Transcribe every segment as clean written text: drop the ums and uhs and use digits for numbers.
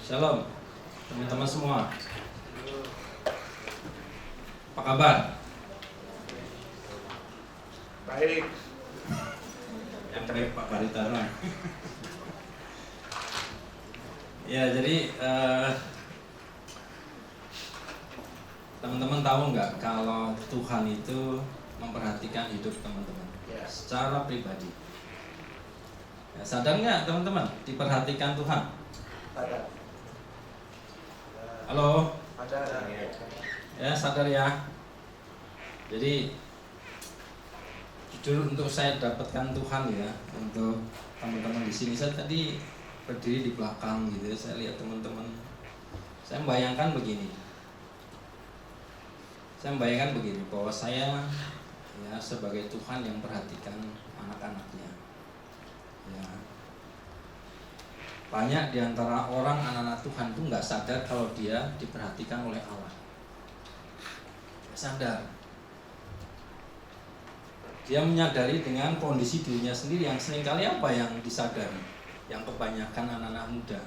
Shalom teman-teman semua. Apa kabar? Baik. Yang baik Pak Baritana. Ya, jadi teman-teman tahu nggak kalau Tuhan itu memperhatikan hidup teman-teman secara pribadi. Ya, sadar nggak teman-teman diperhatikan Tuhan? Sadar. Halo? Sadar. Ya, sadar ya. Jadi jujur untuk saya dapatkan Tuhan ya, untuk teman-teman di sini. Saya tadi berdiri di belakang gitu ya, saya lihat teman-teman. Saya membayangkan begini. Bahwa saya ya sebagai Tuhan yang perhatikan anak-anaknya. Ya. Banyak di antara orang anak-anak Tuhan itu nggak sadar kalau dia diperhatikan oleh Allah. Nggak sadar. Dia menyadari dengan kondisi dirinya sendiri yang seringkali apa yang disadari, yang kebanyakan anak-anak muda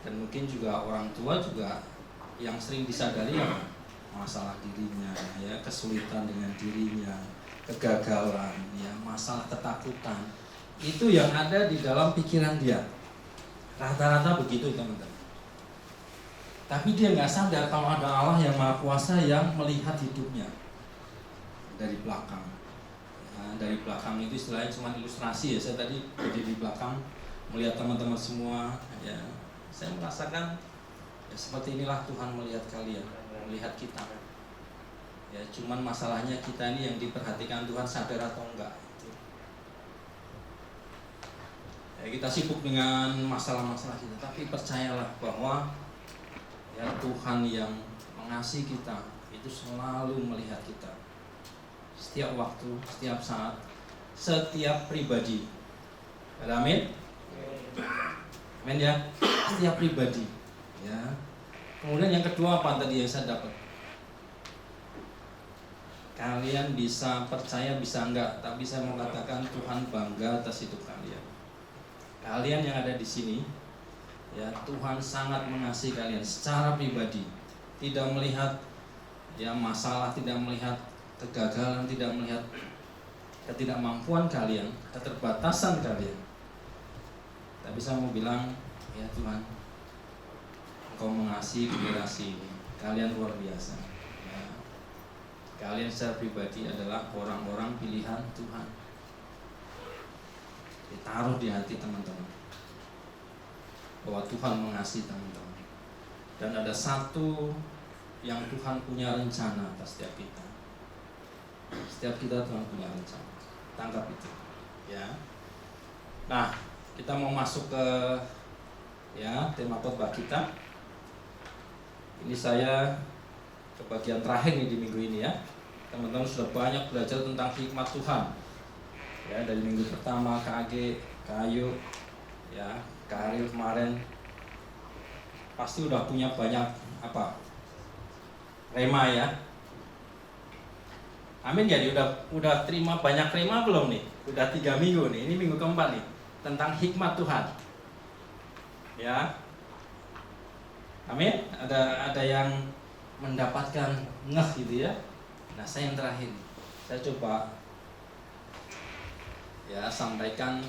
dan mungkin juga orang tua juga yang sering disadari apa? Masalah dirinya, ya kesulitan dengan dirinya, kegagalan, ya masalah ketakutan. Itu yang ada di dalam pikiran dia. Rata-rata begitu teman-teman. Tapi dia nggak sadar kalau ada Allah yang Maha Kuasa yang melihat hidupnya dari belakang. Nah, dari belakang itu istilahnya cuma ilustrasi ya. Saya tadi berdiri di belakang melihat teman-teman semua. Ya, saya merasakan ya, seperti inilah Tuhan melihat kalian, melihat kita. Ya, cuman masalahnya kita ini yang diperhatikan Tuhan sadar atau enggak. Ya, kita sibuk dengan masalah-masalah kita, tapi percayalah bahwa ya Tuhan yang mengasihi kita itu selalu melihat kita. Setiap waktu, setiap saat, setiap pribadi. Amin. Amin ya. Setiap pribadi. Ya. Kemudian yang kedua apa tadi yang saya dapat? Kalian bisa percaya bisa enggak, tapi saya mau katakan Tuhan bangga atas hidup kalian. Kalian yang ada di sini, ya Tuhan sangat mengasihi kalian secara pribadi. Tidak melihat ya masalah, tidak melihat kegagalan, tidak melihat ketidakmampuan kalian, keterbatasan kalian. Tapi saya mau bilang, ya Tuhan, Engkau mengasihi generasi ini. Kalian luar biasa. Ya. Kalian secara pribadi adalah orang-orang pilihan Tuhan. Ditaruh di hati teman-teman bahwa Tuhan mengasihi teman-teman. Dan ada satu yang Tuhan punya rencana atas setiap kita. Setiap kita Tuhan punya rencana. Tangkap itu, ya. Nah, kita mau masuk ke ya tema khotbah kita. Ini saya ke bagian terakhir nih di minggu ini ya. Teman-teman sudah banyak belajar tentang hikmat Tuhan. Ya, dari minggu pertama KAG, Kayu, ya, Karil kemarin pasti udah punya banyak apa? Rema ya. Amin ya, udah terima banyak rema belum nih? Udah 3 minggu nih, ini minggu keempat nih tentang hikmat Tuhan. Ya. Amin. Ada yang mendapatkan ngeh gitu ya. Nah, saya yang terakhir. Saya coba ya sampaikan,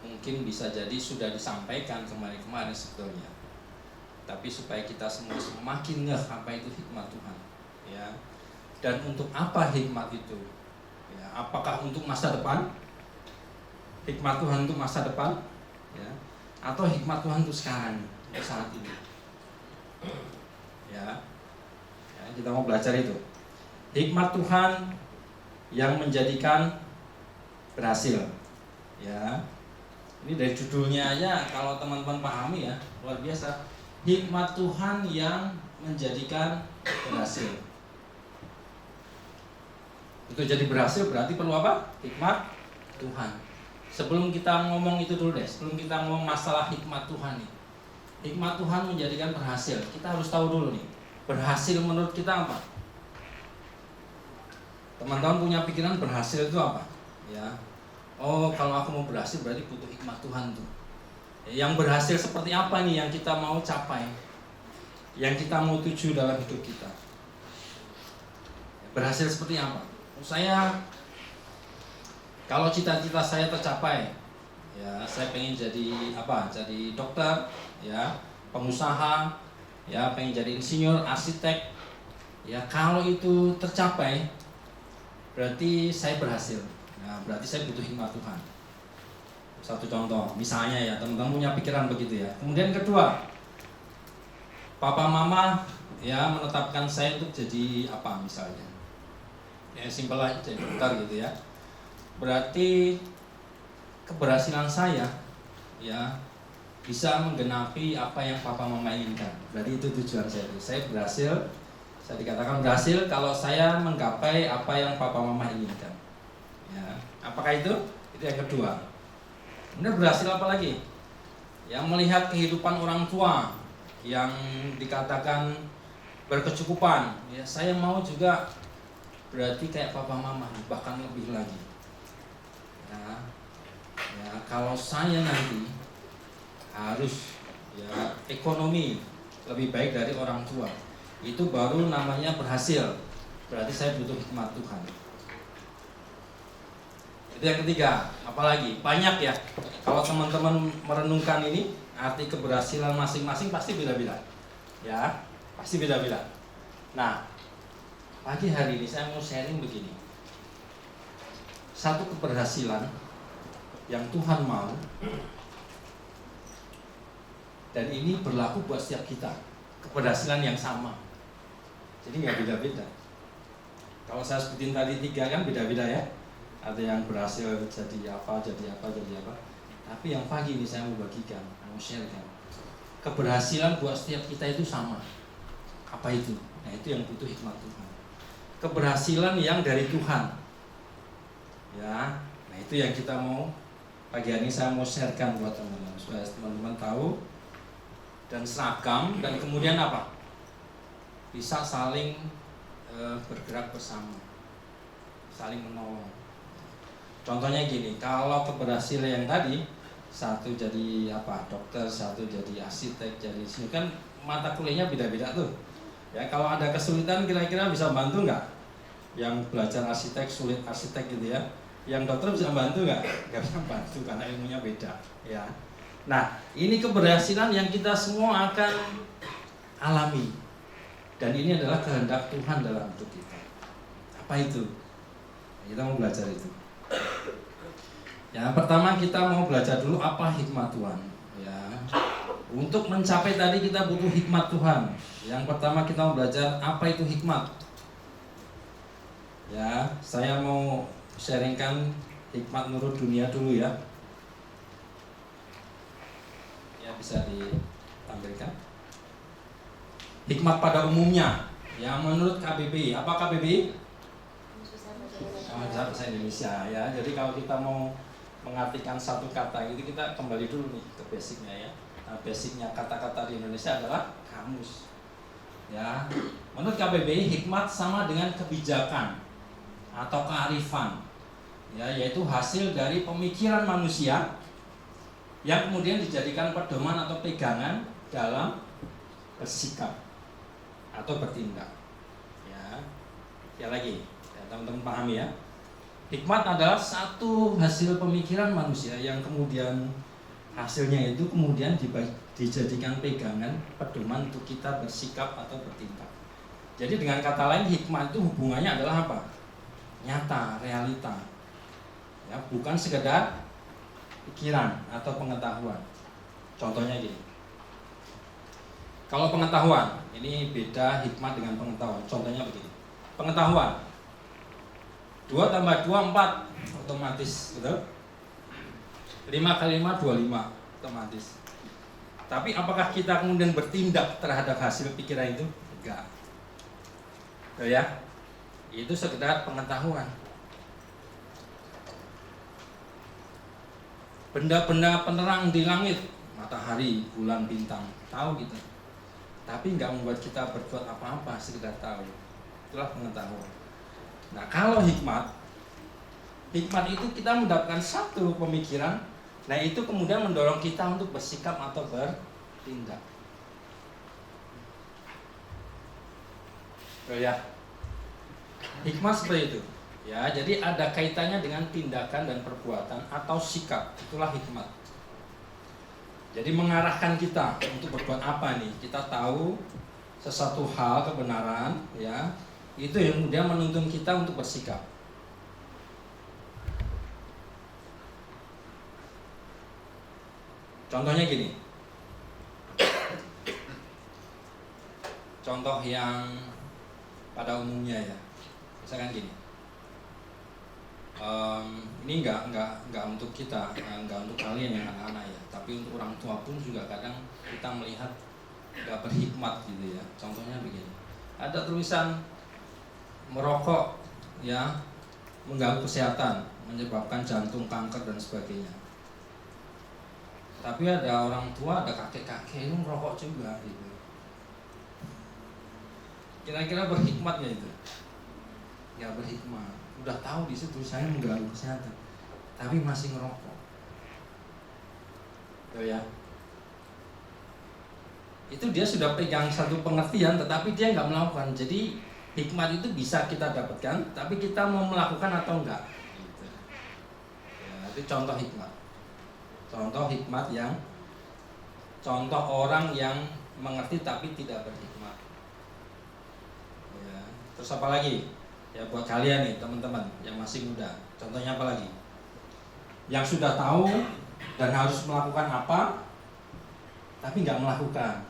mungkin bisa jadi sudah disampaikan kemarin-kemarin sebetulnya, tapi supaya kita semua semakin ngeh apa itu hikmat Tuhan ya. Dan untuk apa hikmat itu ya, apakah untuk masa depan, hikmat Tuhan untuk masa depan ya, atau hikmat Tuhan untuk sekarang, untuk saat ini ya. Ya, kita mau belajar itu hikmat Tuhan yang menjadikan berhasil ya. Ini dari judulnya aja kalau teman-teman pahami ya, luar biasa. Hikmat Tuhan yang menjadikan berhasil. Untuk jadi berhasil berarti perlu apa? Hikmat Tuhan. Sebelum kita ngomong itu dulu deh, sebelum kita ngomong masalah hikmat Tuhan nih. Hikmat Tuhan menjadikan berhasil. Kita harus tahu dulu nih, berhasil menurut kita apa? Teman-teman punya pikiran berhasil itu apa? Ya. Oh, kalau aku mau berhasil berarti butuh hikmat Tuhan tuh. Yang berhasil seperti apa nih yang kita mau capai, yang kita mau tuju dalam hidup kita? Berhasil seperti apa? Kalau cita-cita saya tercapai, ya saya pengen jadi apa? Jadi dokter, ya, pengusaha, ya, pengen jadi insinyur, arsitek. Ya, kalau itu tercapai, berarti saya berhasil. Nah, berarti saya butuh hikmat Tuhan. Satu contoh, misalnya ya, teman-teman punya pikiran begitu ya. Kemudian kedua, papa mama ya menetapkan saya untuk jadi apa misalnya. Ya simpel aja, jadi dokter gitu ya. Berarti keberhasilan saya ya bisa menggenapi apa yang papa mama inginkan. Berarti itu tujuan saya. Saya berhasil, saya dikatakan berhasil kalau saya menggapai apa yang papa mama inginkan. Ya, apakah itu? Itu yang kedua. Kemudian berhasil apa lagi? Yang melihat kehidupan orang tua yang dikatakan berkecukupan. Ya, saya mau juga berarti kayak papa mama, bahkan lebih lagi. Ya, kalau saya nanti harus ya ekonomi lebih baik dari orang tua, itu baru namanya berhasil. Berarti saya butuh hikmat Tuhan. Itu yang ketiga. Apalagi banyak ya. Kalau teman-teman merenungkan ini, arti keberhasilan masing-masing pasti beda-beda. Ya, pasti beda-beda. Nah, pagi hari ini saya mau sharing begini. Satu keberhasilan yang Tuhan mau, dan ini berlaku buat setiap kita. Keberhasilan yang sama. Jadi nggak beda-beda. Kalau saya sebutin tadi 3 kan beda-beda ya. Ada yang berhasil jadi apa. Tapi yang pagi ini saya mau bagikan, mau sharekan. Keberhasilan buat setiap kita itu sama. Apa itu? Nah, itu yang butuh hikmat Tuhan. Keberhasilan yang dari Tuhan. Ya, nah itu yang kita mau pagi hari ini saya mau sharekan buat teman-teman supaya teman-teman tahu dan seragam dan kemudian apa? Bisa saling bergerak bersama, saling menolong. Contohnya gini, kalau keberhasilan yang tadi, satu jadi apa? Dokter, satu jadi arsitek, jadi insinyur, kan mata kuliahnya beda-beda tuh. Ya, kalau ada kesulitan kira-kira bisa bantu nggak? Yang belajar arsitek sulit arsitek gitu ya. Yang dokter bisa bantu nggak? Nggak bisa bantu karena ilmunya beda. Ya. Nah, ini keberhasilan yang kita semua akan alami. Dan ini adalah kehendak Tuhan dalam hidup kita. Apa itu? Kita mau belajar itu. Ya, pertama kita mau belajar dulu apa hikmat Tuhan. Ya. Untuk mencapai tadi kita butuh hikmat Tuhan. Yang pertama kita mau belajar apa itu hikmat. Ya, saya mau sharingkan hikmat menurut dunia dulu ya. Ya, bisa ditampilkan. Hikmat pada umumnya, ya menurut KBBI. Apa KBBI? Bahasa Indonesia ya. Jadi kalau kita mau mengartikan satu kata itu kita kembali dulu nih ke basicnya ya. Nah, basicnya kata-kata di Indonesia adalah kamus. Ya, menurut KBBI hikmat sama dengan kebijakan atau kearifan. Ya, yaitu hasil dari pemikiran manusia yang kemudian dijadikan pedoman atau pegangan dalam bersikap atau bertindak. Ya lagi, ya, teman-teman pahami ya. Hikmat adalah satu hasil pemikiran manusia yang kemudian hasilnya itu kemudian dijadikan pegangan pedoman untuk kita bersikap atau bertindak. Jadi dengan kata lain hikmat itu hubungannya adalah apa? Nyata, realita. Ya, bukan sekedar pikiran atau pengetahuan. Contohnya gini. Kalau pengetahuan, ini beda hikmat dengan pengetahuan. Contohnya begini. Pengetahuan 2 tambah 2 4 otomatis, betul? 5 kali 5 25 otomatis. Tapi apakah kita kemudian bertindak terhadap hasil pikiran itu? Enggak. Betul ya? Itu sekedar pengetahuan. Benda-benda penerang di langit, matahari, bulan, bintang, tahu kita. Tapi enggak membuat kita berbuat apa-apa, sekedar tahu. Itulah pengetahuan. Nah, kalau hikmat itu kita mendapatkan satu pemikiran Nah itu kemudian mendorong kita untuk bersikap atau bertindak. Oh ya, hikmah seperti itu. Ya, jadi ada kaitannya dengan tindakan dan perbuatan atau sikap. Itulah hikmat. Jadi mengarahkan kita untuk berbuat apa nih? Kita tahu sesuatu hal kebenaran, ya, itu yang kemudian menuntun kita untuk bersikap. Contohnya gini. Contoh yang pada umumnya ya, misalkan gini, ini nggak untuk kita, nggak untuk kalian yang anak-anak ya, tapi untuk orang tua pun juga kadang kita melihat nggak berhikmat gitu ya. Contohnya begini, ada tulisan merokok ya mengganggu kesehatan, menyebabkan jantung, kanker dan sebagainya. Tapi ada orang tua, ada kakek-kakek itu merokok juga gitu. Kira-kira berhikmat nggak itu? Nggak berhikmat. Udah tahu di situ saya mengganggu kesehatan, tapi masih ngerokok. Tuh ya. Itu dia sudah pegang satu pengertian, tetapi dia nggak melakukan. Jadi hikmat itu bisa kita dapatkan, tapi kita mau melakukan atau enggak. Gitu. Ya, itu contoh hikmat. Contoh hikmat yang contoh orang yang mengerti tapi tidak berhikmat. Ya. Terus apa lagi? Ya buat kalian nih teman-teman yang masih muda, contohnya apa lagi? Yang sudah tahu dan harus melakukan apa, tapi nggak melakukan.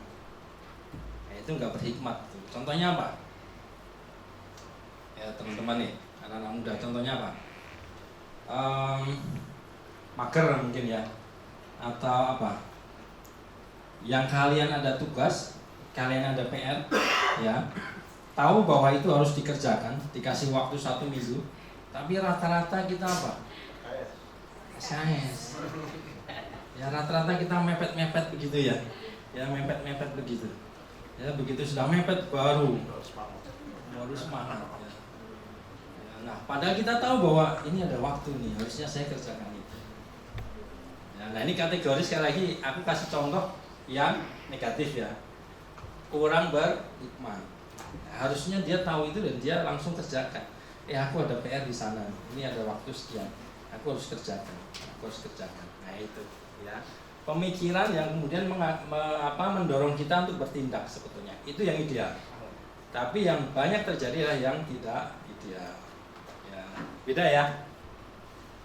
Nah, itu nggak berhikmat. Contohnya apa? Ya teman-teman nih, anak-anak muda, contohnya apa? Mager mungkin ya, atau apa? Yang kalian ada tugas, kalian ada PR, ya. Tahu bahwa itu harus dikerjakan, dikasih waktu 1 minggu, tapi rata-rata kita apa? SKS. Ya rata-rata kita mepet-mepet begitu ya. Ya mepet-mepet begitu. Ya begitu sudah mepet baru semangat. Ya. Nah padahal kita tahu bahwa ini ada waktu nih, harusnya saya kerjakan itu. Ya, nah ini kategori sekali lagi aku kasih contoh yang negatif ya. Kurang berhikmat. Harusnya dia tahu itu dan dia langsung kerjakan. Aku ada PR di sana, ini ada waktu sekian, aku harus kerjakan. Nah itu, ya. Pemikiran yang kemudian mendorong kita untuk bertindak sebetulnya. Itu yang ideal. Tapi yang banyak terjadi adalah yang tidak ideal. Ya, beda ya.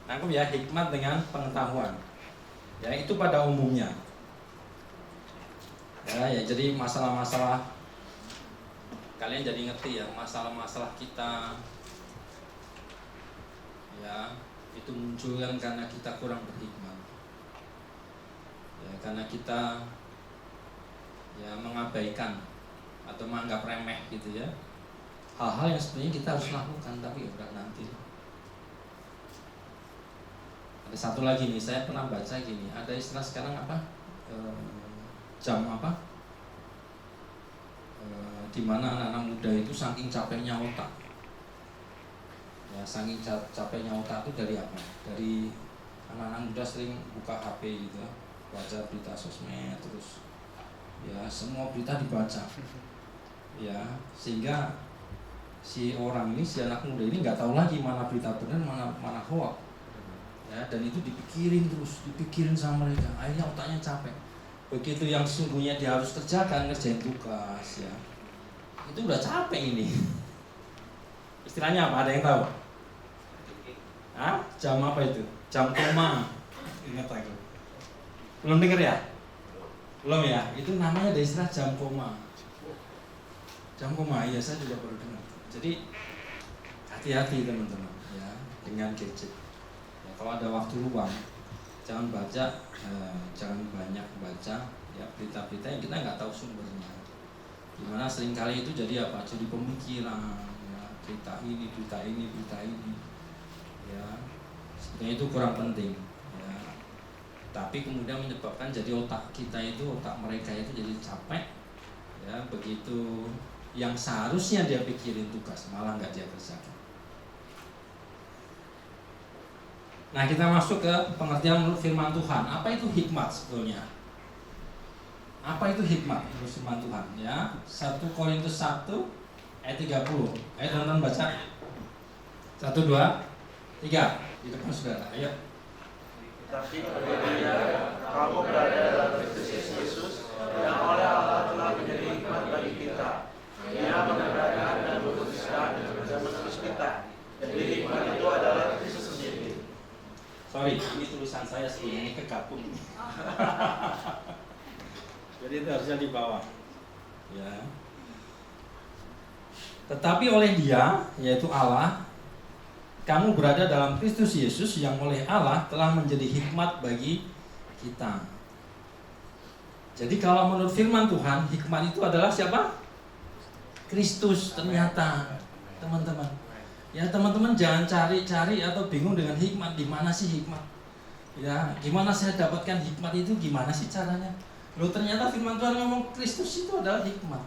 Nangkep ya, hikmat dengan pengetahuan. Ya itu pada umumnya. Ya jadi masalah-masalah kalian jadi ngerti ya, masalah-masalah kita ya itu muncul kan karena kita kurang berhikmat ya, karena kita ya mengabaikan atau menganggap remeh gitu ya hal-hal yang sebenarnya kita harus lakukan, tapi udah nanti. Ada satu lagi nih, saya pernah baca gini, ada istilah sekarang apa, jam apa, di mana anak-anak muda itu saking capeknya otak. Ya, saking capeknya otak itu dari apa? Dari anak-anak muda sering buka HP gitu, baca berita sosmed terus ya semua berita dibaca. Ya, sehingga si orang ini, si anak muda ini nggak tahu lagi mana berita benar, mana hoax. Ya, dan itu dipikirin sama mereka. Akhirnya otaknya capek. Begitu yang sesungguhnya dia harus kerjakan, ngerjain tugas ya. Itu udah capek ini. Istilahnya apa? Ada yang tahu? Jam apa itu? Jam koma. Ingat aku. Belum dengar ya? Belum ya? Itu namanya ada istilah jam koma. Jam koma, iya saya juga baru dengar. Jadi hati-hati teman-teman ya dengan gadget. Ya, kalau ada waktu luang, jangan banyak baca ya berita-berita yang kita nggak tahu sumbernya. Dimana seringkali itu jadi apa? Jadi pemikiran, ya, berita ini, ya sebenarnya itu kurang penting. Ya. Tapi kemudian menyebabkan jadi otak kita itu, otak mereka itu jadi capek. Ya begitu yang seharusnya dia pikirin tugas malah nggak dia kerjakan. Nah, kita masuk ke pengertian menurut firman Tuhan. Apa itu hikmat sebetulnya? Apa itu hikmat menurut firman Tuhan? Ya, 1 Korintus 1 ayat 30. Ayo teman-teman baca. 1, 2, 3. Di depan saudara. Ayo. Tapi kemudian kamu berada dalam Kristus Yesus yang oleh Allah telah menjadi hikmat bagi kita. Ia menggerakkan dan memutuskan dan menulis kita. Jadi hikmat itu adalah Kristus sendiri. Sorry, ini tulisan saya sebelumnya kegabung. Jadi itu harusnya di bawah. Ya. Tetapi oleh Dia, yaitu Allah, kamu berada dalam Kristus Yesus yang oleh Allah telah menjadi hikmat bagi kita. Jadi kalau menurut firman Tuhan, hikmat itu adalah siapa? Kristus ternyata, teman-teman. Ya teman-teman jangan cari-cari atau bingung dengan hikmat. Di mana sih hikmat? Ya, gimana saya dapatkan hikmat itu? Gimana sih caranya? Loh ternyata firman Tuhan ngomong Kristus itu adalah hikmat.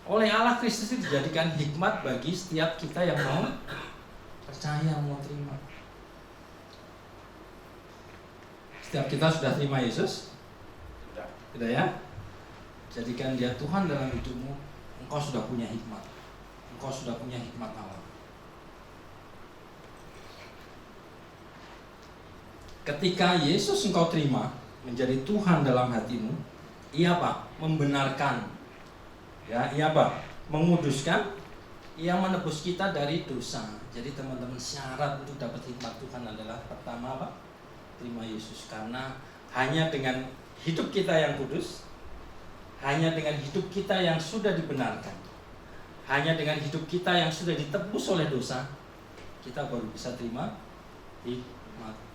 Oleh Allah Kristus itu dijadikan hikmat bagi setiap kita yang mau percaya, mau terima. Setiap kita sudah terima Yesus? Sudah ya? Jadikan Dia Tuhan dalam hidupmu. Engkau sudah punya hikmat. Engkau sudah punya hikmat Allah. Ketika Yesus engkau terima menjadi Tuhan dalam hatimu, Ia apa? Membenarkan. Ya, Ia apa? Menguduskan. Ia menebus kita dari dosa. Jadi teman-teman, syarat untuk dapat hikmat Tuhan adalah pertama apa? Terima Yesus. Karena hanya dengan hidup kita yang kudus, hanya dengan hidup kita yang sudah dibenarkan, hanya dengan hidup kita yang sudah ditebus oleh dosa, kita baru bisa terima hikmat.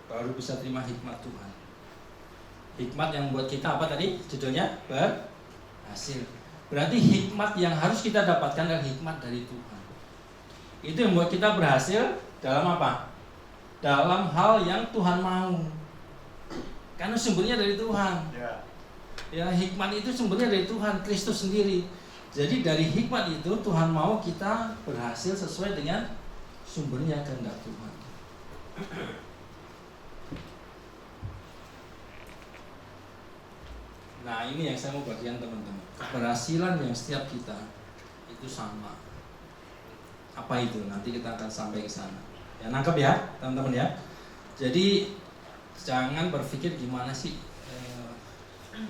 Baru bisa terima hikmat Tuhan. Hikmat yang buat kita apa tadi? Judulnya berhasil. Berarti hikmat yang harus kita dapatkan adalah hikmat dari Tuhan. Itu yang buat kita berhasil dalam apa? Dalam hal yang Tuhan mau. Karena sumbernya dari Tuhan. Ya, hikmat itu sumbernya dari Tuhan, Kristus sendiri. Jadi dari hikmat itu Tuhan mau kita berhasil sesuai dengan sumbernya kehendak Tuhan. Nah, ini yang saya mau bagikan teman-teman. Keberhasilan yang setiap kita itu sama. Apa itu? Nanti kita akan sampai ke sana. Ya, nangkep ya, teman-teman ya. Jadi jangan berpikir gimana sih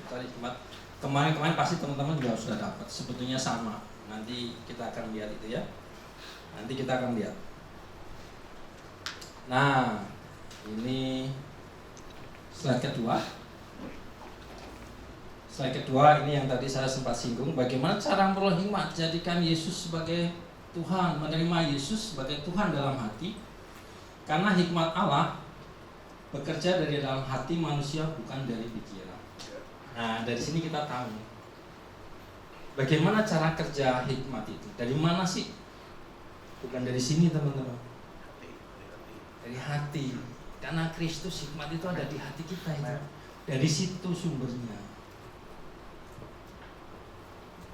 cari hikmat. Kemarin pasti teman-teman juga sudah dapat. Sebetulnya sama. Nanti kita akan lihat itu ya. Nanti kita akan lihat. Nah, ini slide kedua. Slide kedua ini yang tadi saya sempat singgung. Bagaimana cara memperoleh hikmat? Jadikan Yesus sebagai Tuhan, menerima Yesus sebagai Tuhan dalam hati. Karena hikmat Allah bekerja dari dalam hati manusia, bukan dari pikiran. Nah, dari sini kita tahu bagaimana cara kerja hikmat itu. Dari mana sih? Bukan dari sini teman-teman. Dari hati. Karena Kristus, hikmat itu ada di hati kita itu. Dari situ sumbernya.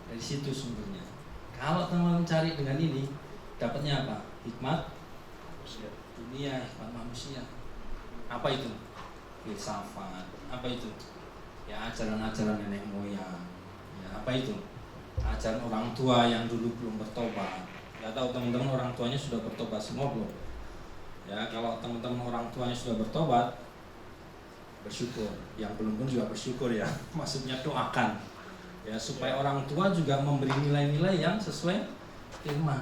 Dari situ sumbernya. Kalau teman-teman cari dengan ini, dapatnya apa? Hikmat dunia, hikmat manusia. Apa itu? Filsafat. Apa itu? Ya, ajaran-ajaran nenek moyang. Ya, apa itu? Ajaran orang tua yang dulu belum bertobat. Gak tahu teman-teman orang tuanya sudah bertobat semua belum? Ya, kalau teman-teman orang tuanya sudah bertobat, bersyukur. Yang belum pun juga bersyukur ya. Maksudnya doakan. Ya, supaya orang tua juga memberi nilai-nilai yang sesuai firman.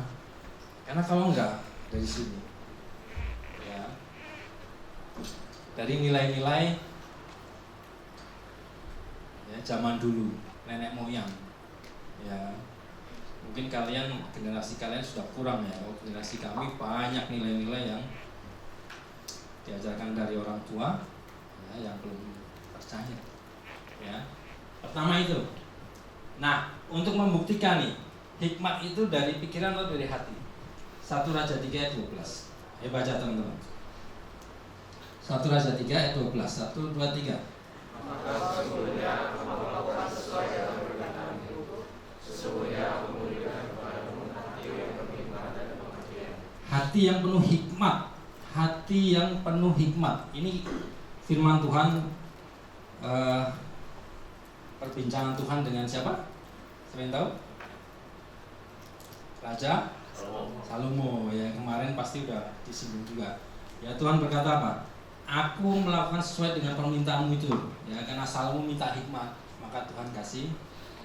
Karena kalau enggak, dari sini. Ya. Dari nilai-nilai ya, zaman dulu, nenek moyang. Ya. Mungkin generasi kalian sudah kurang ya. Kalau generasi kami banyak nilai-nilai yang diajarkan dari orang tua ya, yang belum percaya. Ya. Pertama itu. Nah, untuk membuktikan nih, hikmat itu dari pikiran atau dari hati? 1 Raja 3 ayat 12. Ayo baca teman-teman. 1 Raja 3 ayat 12. 1, 2, 3. Maka sesungguhnya kamu melakukan sesuai dengan perkataanku. Sesungguhnya aku memberikan kepadamu hati yang berhikmat dan pengertian. hati yang penuh hikmat. Hati yang penuh hikmat. Ini firman Tuhan, perbincangan Tuhan dengan siapa? Siapa yang tahu? Raja Salomo. Ya, kemarin pasti udah disinggung juga. Ya, Tuhan berkata apa? Aku melakukan sesuai dengan permintaanmu itu. Ya, karena Salomo minta hikmat, maka Tuhan kasih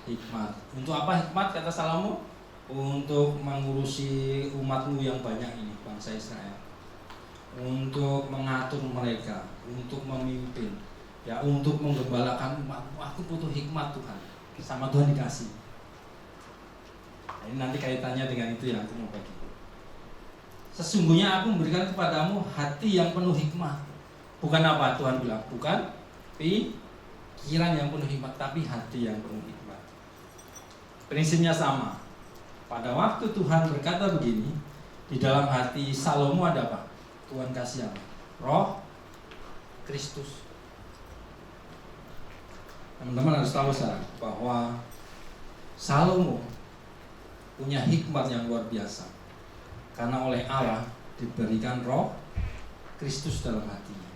hikmat. Untuk apa hikmat, kata Salomo? Untuk mengurusi umatmu yang banyak ini, bangsa Israel. Untuk mengatur mereka, untuk memimpin, ya, untuk menggembalakan umatmu. Aku butuh hikmat Tuhan. Sama Tuhan dikasih. Nah, ini nanti kaitannya dengan itu yang aku mau bagi. Sesungguhnya aku memberikan kepadamu hati yang penuh hikmat. Bukan apa Tuhan bilang, bukan pikiran yang penuh hikmat, tapi hati yang penuh hikmat. Prinsipnya sama. Pada waktu Tuhan berkata begini, di dalam hati Salomo ada apa? Tuhan kasih apa? Roh Kristus. Teman-teman harus tahu sekarang bahwa Salomo punya hikmat yang luar biasa. Karena oleh Allah diberikan roh Kristus dalam hatinya.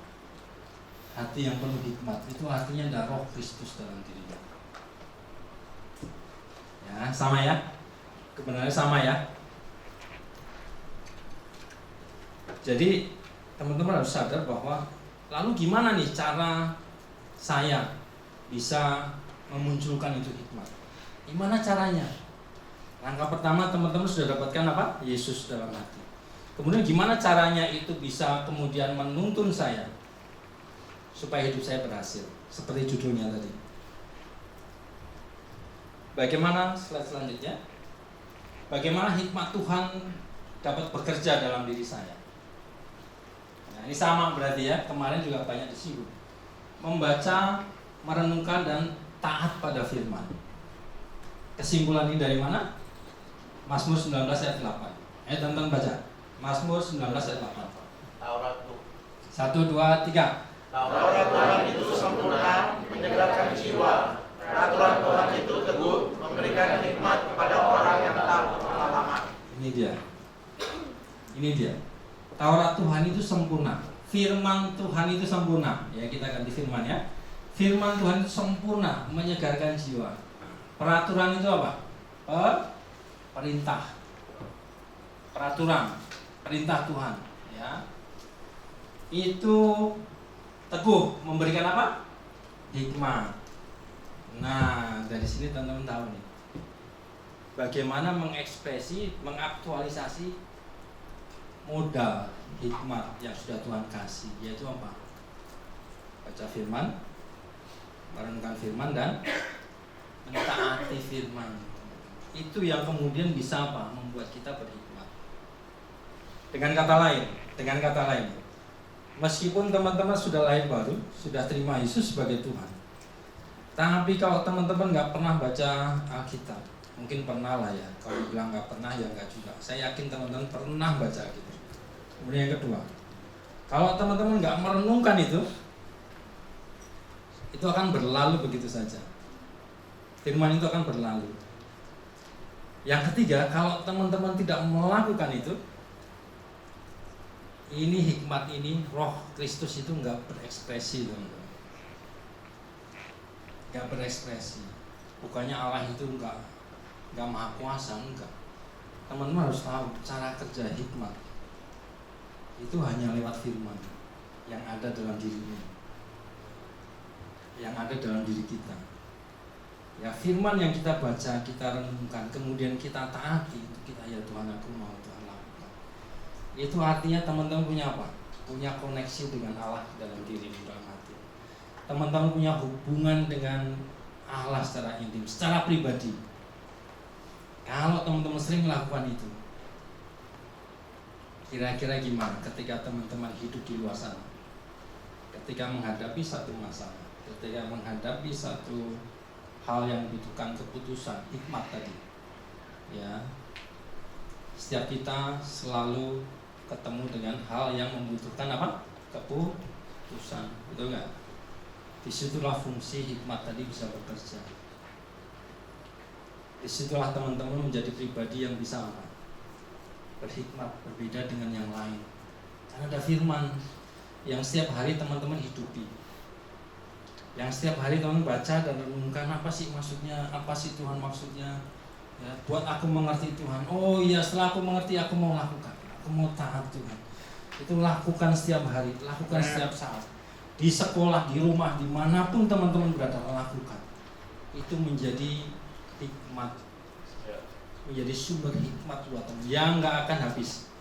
Hati yang penuh hikmat itu artinya ada roh Kristus dalam dirinya. Ya, sama ya? Kebenarannya sama ya? Jadi teman-teman harus sadar bahwa lalu gimana nih cara saya bisa memunculkan itu hikmat? Gimana caranya? Langkah pertama teman-teman sudah dapatkan apa? Yesus dalam hati. Kemudian gimana caranya itu bisa kemudian menuntun saya supaya hidup saya berhasil? Seperti judulnya tadi. Bagaimana slide selanjutnya? Bagaimana hikmat Tuhan dapat bekerja dalam diri saya? Nah, ini sama berarti ya, kemarin juga banyak disinggung. Membaca, merenungkan dan taat pada firman. Kesimpulan ini dari mana? Mazmur 19 ayat 8. Ayo teman-teman baca. Mazmur 19 ayat 8. Taurat 1, 2, 3. Taurat Tuhan itu sempurna, menyegarkan jiwa. Peraturan Tuhan itu teguh, memberikan hikmat kepada orang yang tahu pengalaman. Ini dia. Taurat Tuhan itu sempurna. Firman Tuhan itu sempurna. Ya, kita ganti firman ya. Firman Tuhan itu sempurna, menyegarkan jiwa. Peraturan itu apa? Perintah. Peraturan, perintah Tuhan, ya. Itu teguh, memberikan apa? Hikmat. Nah, dari sini teman-teman tahu nih. Bagaimana mengekspresi, mengaktualisasi modal hikmat yang sudah Tuhan kasih, yaitu apa? Baca firman, merenungkan firman dan mentaati firman. Itu yang kemudian bisa apa? Membuat kita berhikmat. Dengan kata lain, meskipun teman-teman sudah lahir baru, sudah terima Yesus sebagai Tuhan, tapi kalau teman-teman nggak pernah baca Alkitab, mungkin pernah lah ya. Kalau bilang nggak pernah ya nggak juga. Saya yakin teman-teman pernah baca Alkitab. Kemudian yang kedua, kalau teman-teman nggak merenungkan itu akan berlalu begitu saja. Firman itu akan berlalu. Yang ketiga, kalau teman-teman tidak melakukan itu, ini hikmat ini, roh Kristus itu nggak berekspresi, teman-teman. Nggak berekspresi. Bukannya Allah itu nggak maha kuasa, enggak. Teman-teman harus tahu cara kerja hikmat itu hanya lewat firman yang ada dalam dirinya, yang ada dalam diri kita. Ya, firman yang kita baca, kita renungkan, kemudian kita taati, itu kita, ya Tuhan aku mau Tuhan lakukan. Itu artinya teman-teman punya apa? Punya koneksi dengan Allah dalam diri, dalam hati. Teman-teman punya hubungan dengan Allah secara intim, secara pribadi. Kalau teman-teman sering melakukan itu, kira-kira gimana ketika teman-teman hidup di luar sana? Ketika menghadapi satu masalah, ketika menghadapi satu hal yang membutuhkan keputusan, hikmat tadi, ya, setiap kita selalu ketemu dengan hal yang membutuhkan apa? Keputusan, betul nggak? Disitulah fungsi hikmat tadi bisa bekerja. Disitulah teman-teman menjadi pribadi yang bisa apa? berhikmat, berbeda dengan yang lain. Karena ada firman yang setiap hari teman-teman hidupi, yang setiap hari teman baca dan renungkan, apa sih maksudnya, apa sih Tuhan maksudnya, ya, buat aku mengerti Tuhan. Oh iya, setelah aku mengerti, aku mau lakukan, aku mau taat Tuhan. Itu lakukan setiap hari, lakukan setiap saat, di sekolah, di rumah, dimanapun teman-teman berada, lakukan. Itu menjadi hikmat, menjadi sumber hikmat buat teman yang nggak akan habis,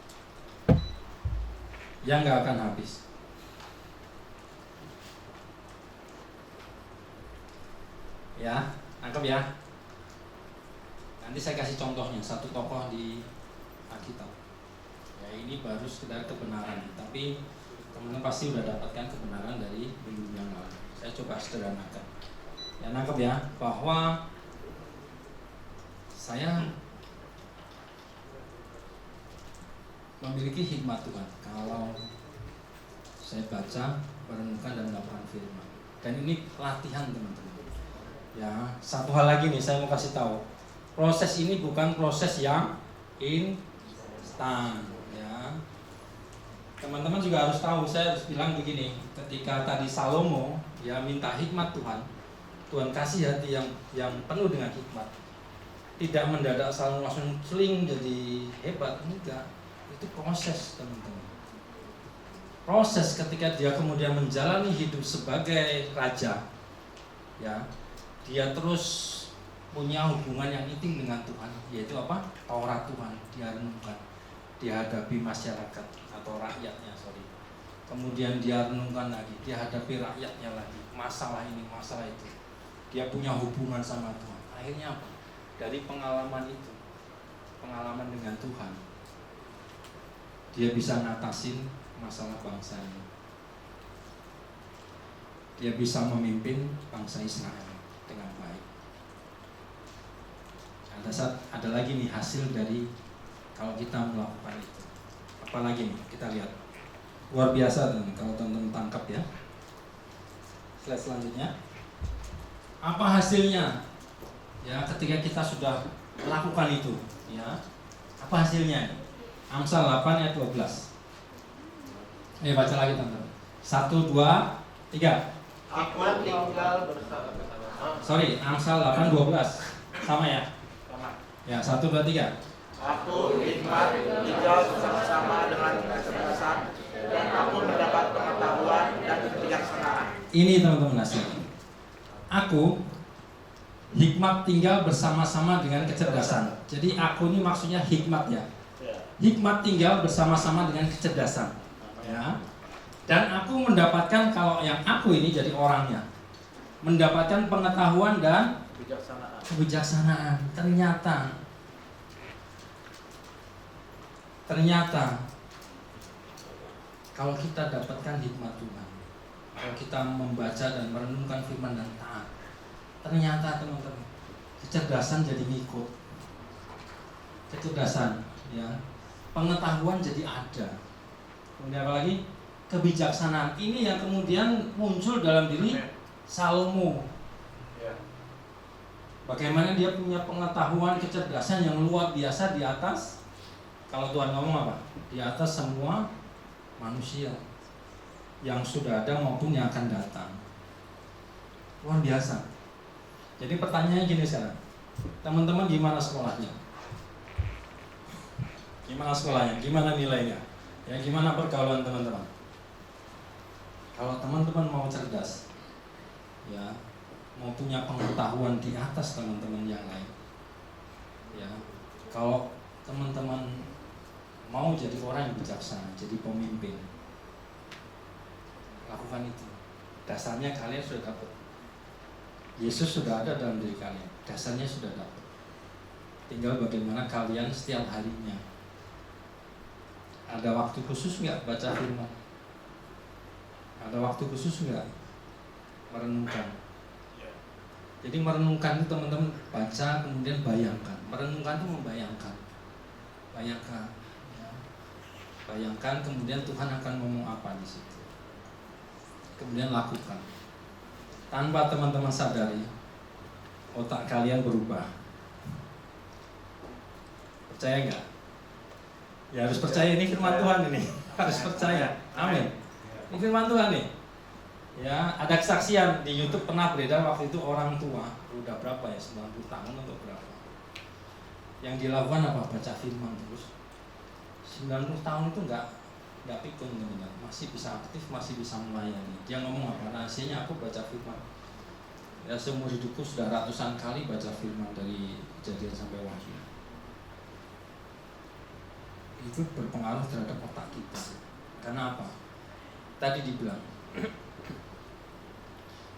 yang nggak akan habis. Ya, anggap ya. Nanti saya kasih contohnya satu tokoh di Alkitab. Ya, ini baru sekedar kebenaran, tapi teman-teman pasti udah dapatkan kebenaran dari minggu yang lalu. Saya coba sederhanakan. Ya, nangkep ya, bahwa saya memiliki hikmat Tuhan kalau saya baca, merenungkan dan melakukan firman. Dan ini latihan teman-teman. Ya, satu hal lagi nih saya mau kasih tahu. Proses ini bukan proses yang instan, ya. Teman-teman juga harus tahu, saya harus bilang begini, ketika tadi Salomo ya minta hikmat Tuhan, Tuhan kasih hati yang penuh dengan hikmat. Tidak mendadak Salomo langsung seling jadi hebat, enggak. Itu proses, teman-teman. Proses ketika dia kemudian menjalani hidup sebagai raja, ya. Dia terus punya hubungan yang intim dengan Tuhan, yaitu apa? Taurat Tuhan dia renungkan, dia hadapi masyarakat atau rakyatnya, kemudian dia renungkan lagi, dia hadapi rakyatnya lagi, masalah ini, masalah itu. Dia punya hubungan sama Tuhan. Akhirnya apa? Dari pengalaman itu, pengalaman dengan Tuhan, dia bisa ngatasin masalah bangsa ini. Dia bisa memimpin bangsa Israel dengan baik. Ada lagi nih hasil dari kalau kita melakukan itu. Apalagi nih kita lihat, luar biasa teman, kalau teman-teman tangkap ya. Slide selanjutnya. Apa hasilnya? Ya, ketika kita sudah melakukan itu, ya. Apa hasilnya? Amsal 8 ayat 12. Baca lagi teman-teman. 1, 2, 3. Hikmat tinggal bersama. Amsal 8, 12. Sama ya? Ya, 1, 2, 3. Aku hikmat tinggal bersama-sama dengan kecerdasan, dan aku mendapat pengetahuan dan kebijaksanaan. Ini teman-teman hasilnya. Aku hikmat tinggal bersama-sama dengan kecerdasan. Jadi aku ini maksudnya hikmat ya. Hikmat tinggal bersama-sama dengan kecerdasan. Ya. Dan aku mendapatkan, kalau yang aku ini jadi orangnya, mendapatkan pengetahuan dan kebijaksanaan. Ternyata kalau kita dapatkan hikmat Tuhan, kalau kita membaca dan merenungkan firman dan taat, ternyata teman-teman, kecerdasan jadi ngikut. Kecerdasan, ya. Pengetahuan jadi ada. Kemudian apa lagi? Kebijaksanaan. Ini yang kemudian muncul dalam diri Salomo. Bagaimana dia punya pengetahuan, kecerdasan yang luar biasa di atas, kalau Tuhan ngomong apa? Di atas semua manusia yang sudah ada maupun yang akan datang. Luar biasa. Jadi pertanyaannya gini sekarang, teman-teman gimana sekolahnya? Gimana sekolahnya? Gimana nilainya? Ya, gimana pergaulan teman-teman? Kalau teman-teman mau cerdas, ya, mau punya pengetahuan di atas teman-teman yang lain, ya, kalau teman-teman mau jadi orang yang bijaksana, jadi pemimpin, lakukan itu. Dasarnya kalian sudah dapat. Yesus sudah ada dalam diri kalian. Dasarnya sudah dapat. Tinggal bagaimana kalian setiap harinya. Ada waktu khusus nggak baca firman? Ada waktu khusus nggak merenungkan? Jadi merenungkan itu teman-teman baca, kemudian bayangkan. Merenungkan itu membayangkan. Bayangkan. Ya. Bayangkan, kemudian Tuhan akan ngomong apa di situ. Kemudian lakukan. Tanpa teman-teman sadari, otak kalian berubah. Percaya nggak? Ya harus percaya ini firman Tuhan ini. Harus percaya. Amin. Ini firman Tuhan nih. Ya, ada kesaksian di YouTube pernah beredar waktu itu orang tua, udah berapa ya, 90 tahun atau berapa. Yang dilakukan apa? Baca firman terus. 90 tahun itu enggak pikun teman-teman. Masih bisa aktif, masih bisa melayani. Dia ngomong apa? Rahasianya aku baca firman. Ya seumur hidupku sudah ratusan kali baca firman dari Kejadian sampai Wahyu. Itu berpengaruh terhadap otak kita. Karena apa? Tadi dibilang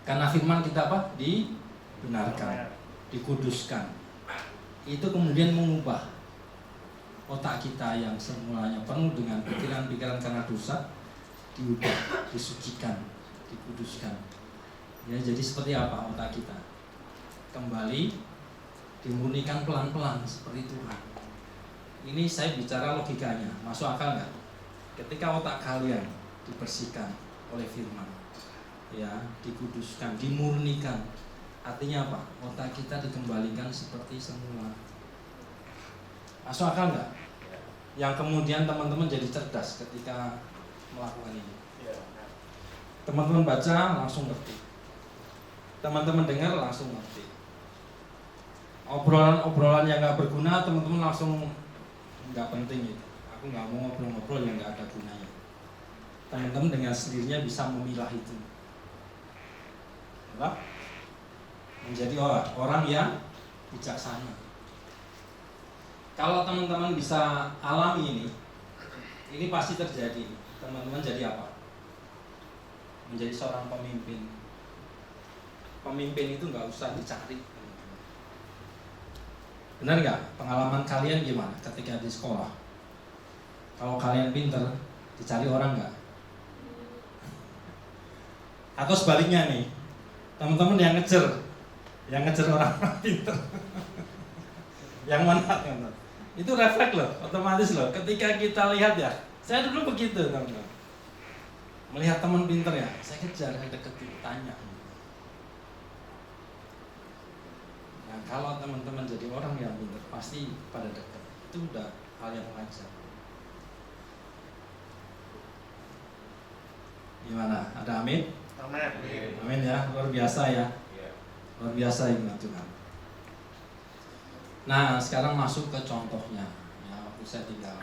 karena firman kita apa? Dibenarkan, dikuduskan. Itu kemudian mengubah otak kita yang semulanya penuh dengan pikiran-pikiran karena dosa, diubah, disucikan, dikuduskan. Ya, jadi seperti apa otak kita? Kembali dimurnikan pelan-pelan seperti Tuhan. Ini saya bicara logikanya, masuk akal nggak? Ketika otak kalian dibersihkan oleh firman, ya, dikuduskan, dimurnikan, artinya apa? Otak kita dikembalikan seperti semula. Masuk akal nggak? Yang kemudian teman-teman jadi cerdas ketika melakukan ini. Teman-teman baca langsung ngerti. Teman-teman dengar langsung ngerti. Obrolan-obrolan yang nggak berguna teman-teman langsung nggak penting itu. Aku nggak mau ngobrol-ngobrol yang nggak ada gunanya. Teman-teman dengan sendirinya bisa memilah itu. Nah, menjadi orang yang bijaksana. Kalau teman-teman bisa alami ini pasti terjadi. Teman-teman jadi apa? Menjadi seorang pemimpin. Pemimpin itu nggak usah dicari. Benar nggak? Pengalaman kalian gimana ketika di sekolah? Kalau kalian pinter, dicari orang nggak? Atau sebaliknya nih, teman-teman yang ngejar orang pinter, yang mana? Itu refleks loh, otomatis loh. Ketika kita lihat ya, saya dulu begitu teman-teman. Melihat teman pinter ya, saya kejar, saya deketin, tanya. Nah, kalau teman-teman jadi orang yang pintar pasti pada dekat. Itu udah hal yang wajar. Gimana? Ada amin? Amin. Amin ya, luar biasa ya. Luar biasa ini Tuhan. Nah, sekarang masuk ke contohnya. Ya, waktu saya tinggal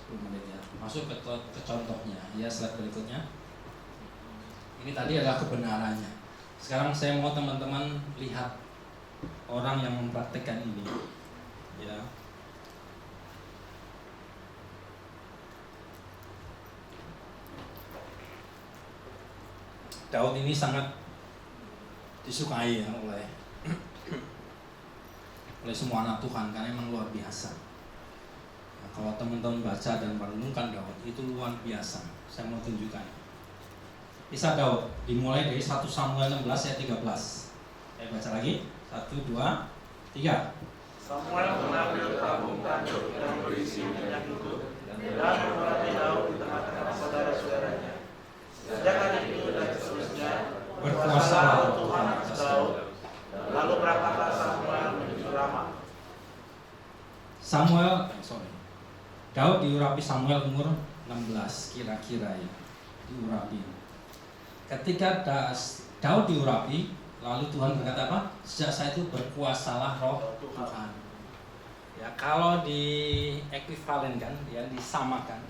10 menit ya. Masuk ke contohnya. Ya, slide berikutnya. Ini tadi adalah kebenarannya. Sekarang saya mau teman-teman lihat orang yang mempraktekkan ini, ya. Daud ini sangat disukai ya oleh semua anak Tuhan karena memang luar biasa. Nah, kalau teman-teman baca dan merenungkan Daud itu luar biasa. Saya mau tunjukkan. Kisah Daud dimulai dari 1 Samuel 16 ayat 13. Saya baca lagi. 1, 2, 3. Samuel mengambil tabung tanduk yang berisi minyak itu dan memerangi Daud di tengah-tengah saudara-saudaranya. Sejak hari itu dan seterusnya berkuasalah Tuhan atas Daud. Lalu berangkatlah Samuel menuju Rama. Daud diurapi Samuel umur 16 kira-kira ya. Diurapi. Ketika Daud diurapi, lalu Tuhan berkata apa? Sejak saat itu berkuasalah roh Tuhan. Ya, kalau di ekuivalenkan, ya disamakan,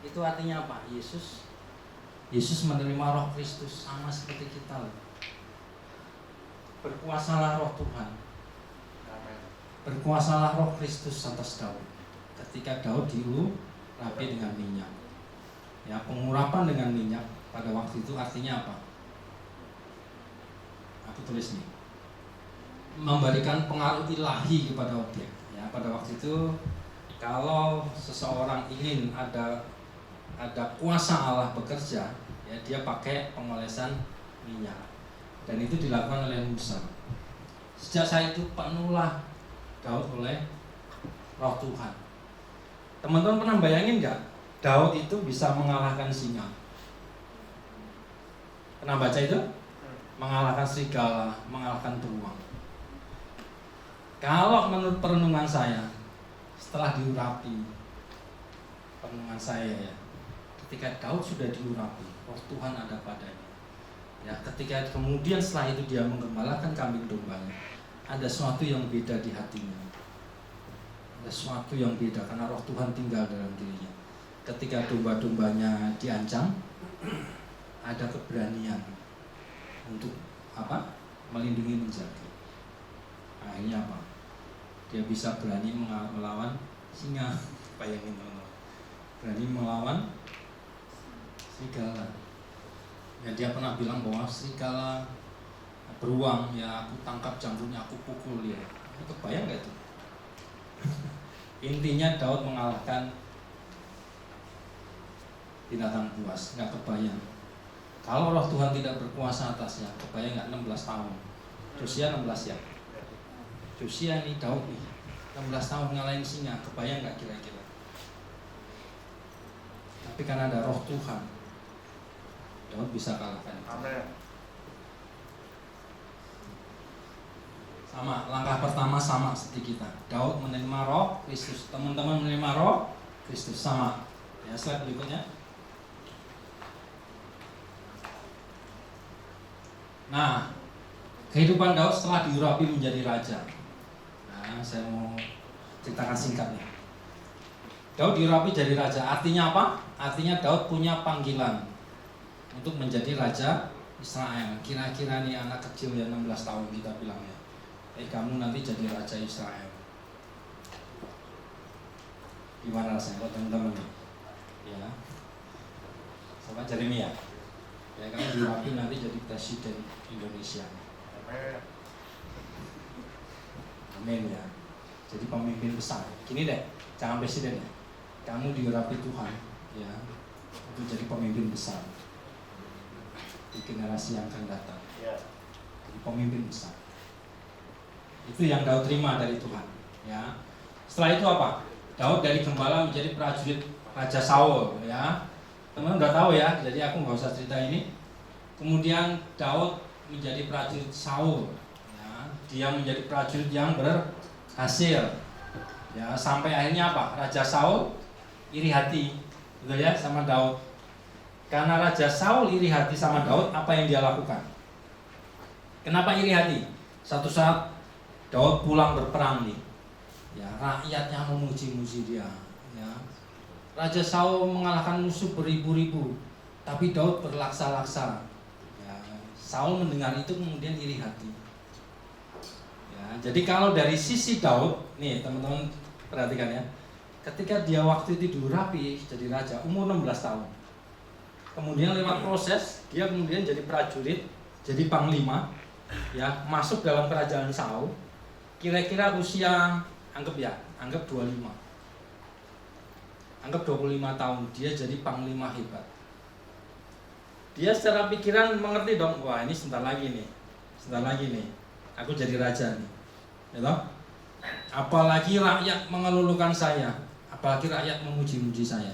itu artinya apa? Yesus menerima roh Kristus sama seperti kita. Berkuasalah roh Tuhan. Berkuasalah roh Kristus atas Daud. Ketika Daud diurapi dengan minyak. Ya, pengurapan dengan minyak pada waktu itu artinya apa? Aku tulis nih, memberikan pengaruh ilahi kepada objek. Ya, pada waktu itu kalau seseorang ingin ada kuasa Allah bekerja, ya dia pakai pengolesan minyak, dan itu dilakukan oleh Musa. Sejak saat itu penuhlah Daud oleh roh Tuhan. Teman-teman pernah bayangin nggak? Daud itu bisa mengalahkan singa. Pernah baca itu? Mengalahkan serigala, mengalahkan beruang. Kalau menurut perenungan saya, setelah diurapi, perenungan saya ya. Ketika Daud sudah diurapi, roh Tuhan ada padanya. Ya, ketika kemudian setelah itu dia menggembalakan kambing dombanya, ada sesuatu yang beda di hatinya. Ada sesuatu yang beda karena roh Tuhan tinggal dalam dirinya. Ketika domba-dombanya diancam, ada keberanian untuk apa? Melindungi, menjaga. Akhirnya apa? Dia bisa berani melawan singa. Bayangin teman-teman. Berani melawan serigala. Ya, dia pernah bilang bahwa serigala beruang, ya aku tangkap jambulnya, aku pukul dia. Itu kebayang gak itu? Intinya Daud mengalahkan binatang buas, nggak kebayang. Kalau roh Tuhan tidak berkuasa atasnya, kebayang nggak 16 tahun? Josia 16 ya? Josia ini Daud nih, 16 tahun ngalahin singa, kebayang nggak kira-kira? Tapi karena ada roh Tuhan, Daud bisa kalahkan. Amin. Sama, langkah pertama sama seperti kita. Daud menerima roh Kristus, teman-teman menerima roh Kristus, sama. Ya, slide berikutnya. Nah, kehidupan Daud setelah diurapi menjadi raja. Nah, saya mau ceritakan singkat nih. Daud diurapi jadi raja, artinya apa? Artinya Daud punya panggilan untuk menjadi raja Israel. Kira-kira nih anak kecil ya 16 tahun kita bilang ya, kamu nanti jadi raja Israel. Gimana rasanya teman-teman nih? Ya, sama Jeremia. Ya, kamu diurapi nanti jadi presiden Indonesia. Amin ya. Jadi pemimpin besar. Gini deh, jangan presiden ya. Kamu diurapi Tuhan ya untuk jadi pemimpin besar di generasi yang akan datang. Jadi pemimpin besar. Itu yang Daud terima dari Tuhan. Ya. Setelah itu apa? Daud dari gembala menjadi prajurit Raja Saul. Ya. Teman-teman udah tahu ya. Jadi aku nggak usah cerita ini. Kemudian Daud menjadi prajurit Saul. Ya. Dia menjadi prajurit yang berhasil. Ya. Sampai akhirnya apa? Raja Saul iri hati, gitu ya, sama Daud. Karena Raja Saul iri hati sama Daud, apa yang dia lakukan? Kenapa iri hati? Satu saat Daud pulang berperang nih, ya rakyatnya memuji-muji dia. Ya. Raja Saul mengalahkan musuh beribu-ribu, tapi Daud berlaksa-laksa. Ya. Saul mendengar itu kemudian iri hati. Ya. Jadi kalau dari sisi Daud, nih teman-teman perhatikan ya, ketika dia waktu itu diurapi jadi raja umur 16 tahun. Kemudian lewat proses dia kemudian jadi prajurit, jadi panglima, ya masuk dalam kerajaan Saul. Kira-kira usia anggap 25. Anggap 25 tahun dia jadi panglima hebat. Dia secara pikiran mengerti dong, wah ini sebentar lagi nih, aku jadi raja nih, ya toh? Apalagi rakyat mengelulukan saya, apalagi rakyat memuji-muji saya.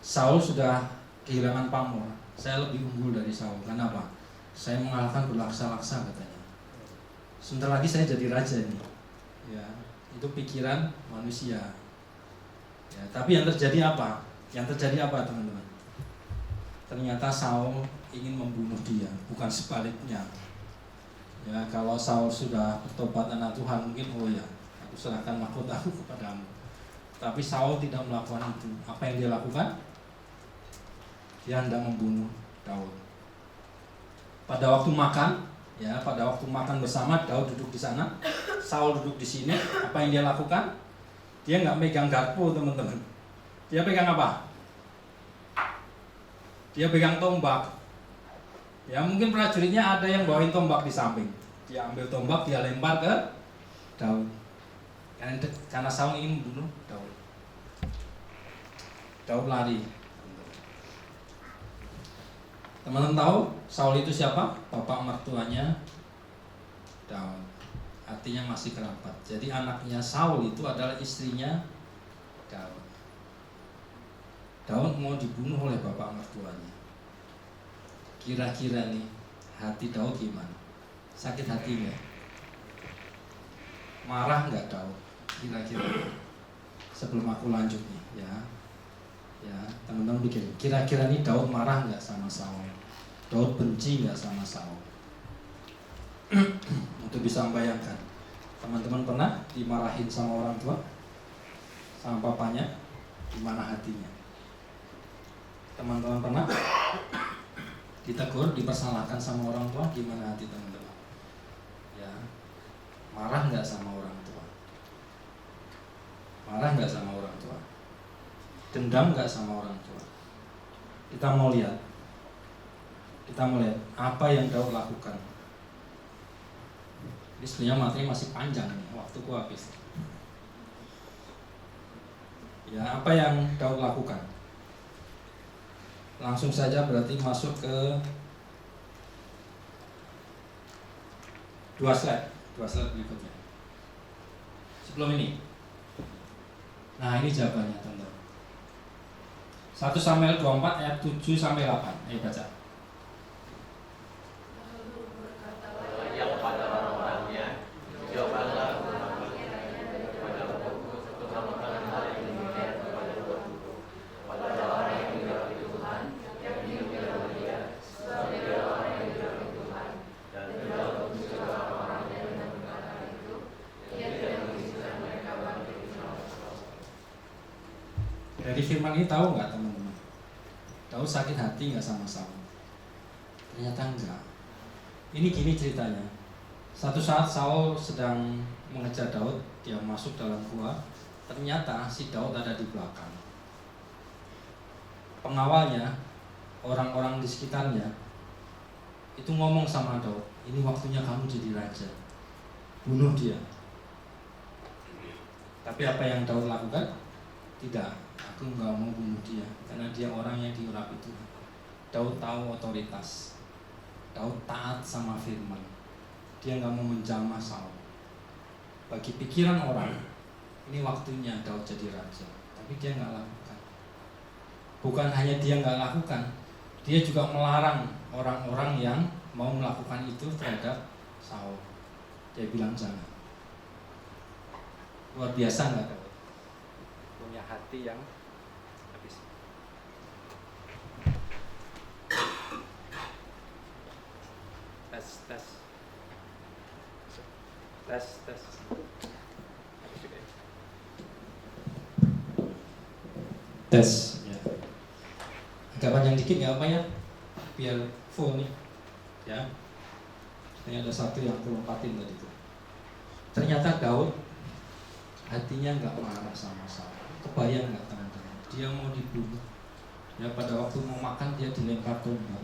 Saul sudah kehilangan pamor. Saya lebih unggul dari Saul. Kenapa? Saya mengalahkan berlaksa-laksa katanya. Sebentar lagi saya jadi raja nih. Ya, itu pikiran manusia. Ya, tapi yang terjadi apa? Yang terjadi apa teman-teman? Ternyata Saul ingin membunuh dia, bukan sebaliknya. Ya, kalau Saul sudah bertobat anak Tuhan mungkin oh ya, aku serahkan mahkotaku kepadamu. Tapi Saul tidak melakukan itu. Apa yang dia lakukan? Dia hendak membunuh Daud. Pada waktu makan bersama, Daud duduk di sana, Saul duduk di sini. Apa yang dia lakukan? Dia nggak megang garpu teman-teman. Dia pegang apa? Dia pegang tombak. Ya mungkin prajuritnya ada yang bawain tombak di samping. Dia ambil tombak, dia lempar ke Daud. Karena Saul ingin membunuh Daud. Daud lari. Teman-teman tahu Saul itu siapa? Bapak mertuanya Daud. Artinya masih kerabat. Jadi anaknya Saul itu adalah istrinya Daud. Daud mau dibunuh oleh bapak mertuanya. Kira-kira nih hati Daud gimana? Sakit hati nggak? Marah nggak Daud? Kira-kira. Sebelum aku lanjut nih, Ya, teman-teman pikir, kira-kira ini Daud marah nggak sama Saul? Daud benci nggak sama Saul? Untuk bisa membayangkan, teman-teman pernah dimarahin sama orang tua, sama papanya, gimana hatinya? Teman-teman pernah ditegur, dipersalahkan sama orang tua, gimana hati teman-teman? Ya, marah nggak sama orang tua? Marah nggak sama orang tua? Dendam nggak sama orang tua? Kita mau lihat apa yang Daud lakukan. Ini sebenarnya materi masih panjang nih, waktuku habis. Ya, apa yang Daud lakukan? Langsung saja berarti masuk ke dua slide berikutnya. Sebelum ini. Nah, ini jawabannya, teman-teman. 1 Samuel 24 ayat 7 sampai 8. Ayo baca. Yang pada orang-orangnya, jawablah pada pokok keselamatan hari ini pada orang yang diurapi Tuhan, yang diurapi Dia, sebagai orang yang diurapi Tuhan, dan tidak juga orang yang mengatakan itu, Dia tidak mengizinkan mereka bangkit di tengah. Dari firman ini tahu nggak teman-teman? Daud sakit hati nggak sama Saul? Ternyata enggak. Ini gini ceritanya. Satu saat Saul sedang mengejar Daud, dia masuk dalam gua. Ternyata si Daud ada di belakang. Pengawalnya, orang-orang di sekitarnya, itu ngomong sama Daud, ini waktunya kamu jadi raja. Bunuh dia. Tapi apa yang Daud lakukan? Tidak, aku nggak mau bunuh dia, karena dia orang yang diurapi Tuhan. Daud tahu otoritas. Daud taat sama firman. Dia nggak mau menjamah Saul. Bagi pikiran orang, ini waktunya Daud jadi raja. Tapi dia nggak lakukan. Bukan hanya dia nggak lakukan, dia juga melarang orang-orang yang mau melakukan itu terhadap Saul. Dia bilang jangan. Luar biasa nggak Daud? Punya hati yang habis. Tes. Tes. Ya. Agak panjang dikit nggak apa ya? Biar full nih. Ya. Ini ada satu yang aku lompatin tadi itu. Ternyata Daud hatinya nggak marah sama Saul. Kebayang nggak teman-teman? Dia mau dibunuh. Ya, pada waktu mau makan dia dilempar tombak